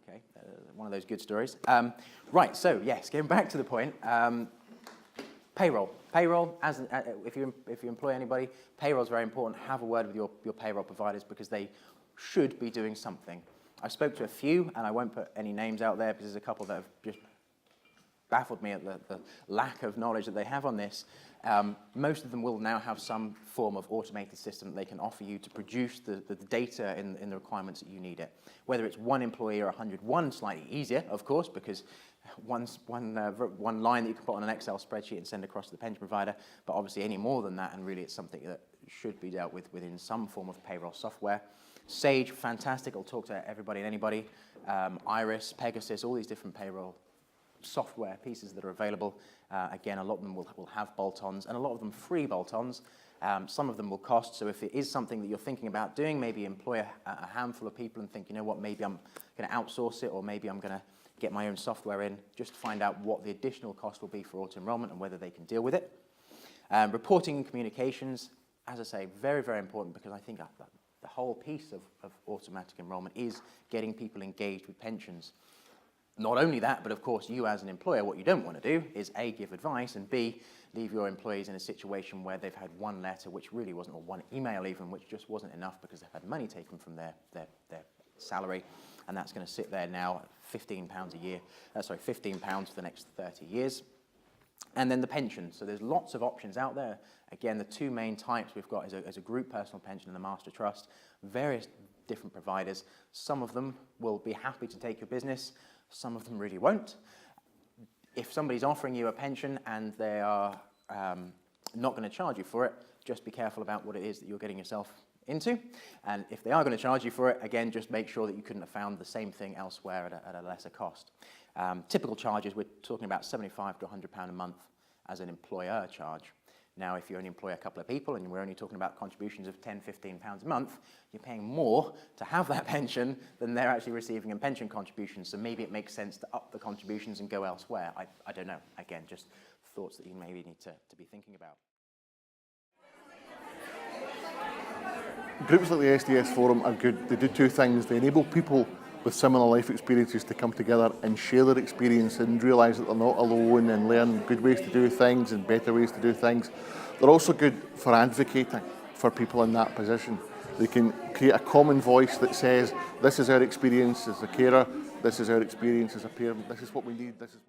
Okay, one of those good stories. Right, so yes, getting back to the point, payroll. Payroll, if you employ anybody, payroll is very important. Have a word with your payroll providers because they should be doing something. I spoke to a few, and I won't put any names out there because there's a couple that have just baffled me at the lack of knowledge that they have on this. Most of them will now have some form of automated system that they can offer you to produce the data in the requirements that you need it. Whether it's one employee or 101, slightly easier, of course, because one line that you can put on an Excel spreadsheet and send across to the pension provider, but obviously any more than that, and really it's something that should be dealt with within some form of payroll software. Sage, fantastic, it'll talk to everybody and anybody. Iris, Pegasus, all these different payroll software pieces that are available. Again, a lot of them will have bolt-ons, and a lot of them free bolt-ons. Some of them will cost, so if it is something that you're thinking about doing, maybe employ a handful of people and think, you know what, maybe I'm going to outsource it, or maybe I'm going to get my own software in, just to find out what the additional cost will be for auto-enrollment and whether they can deal with it. Reporting and communications, as I say, very, very important, because I think the whole piece of automatic enrollment is getting people engaged with pensions. Not only that, but of course, you as an employer, what you don't want to do is A, give advice, and B, leave your employees in a situation where they've had one letter, which really wasn't, or one email even, which just wasn't enough because they've had money taken from their salary, and that's going to sit there now at £15 a year, £15 for the next 30 years. And then the pension. So there's lots of options out there. Again, the two main types we've got is a group personal pension and the master trust. Various different providers. Some of them will be happy to take your business. Some of them really won't. If somebody's offering you a pension and they are not going to charge you for it, just be careful about what it is that you're getting yourself into. And if they are going to charge you for it, again, just make sure that you couldn't have found the same thing elsewhere at a lesser cost. Typical charges, we're talking about £75 to £100 a month as an employer charge. Now, if you only employ a couple of people and we're only talking about contributions of £10, £15 a month, you're paying more to have that pension than they're actually receiving in pension contributions. So maybe it makes sense to up the contributions and go elsewhere. I don't know. Again, just thoughts that you maybe need to be thinking about. Groups like the SDS Forum are good. They do two things. They enable people with similar life experiences to come together and share their experience and realise that they're not alone and learn good ways to do things and better ways to do things. They're also good for advocating for people in that position. They can create a common voice that says, this is our experience as a carer, this is our experience as a parent, this is what we need, this is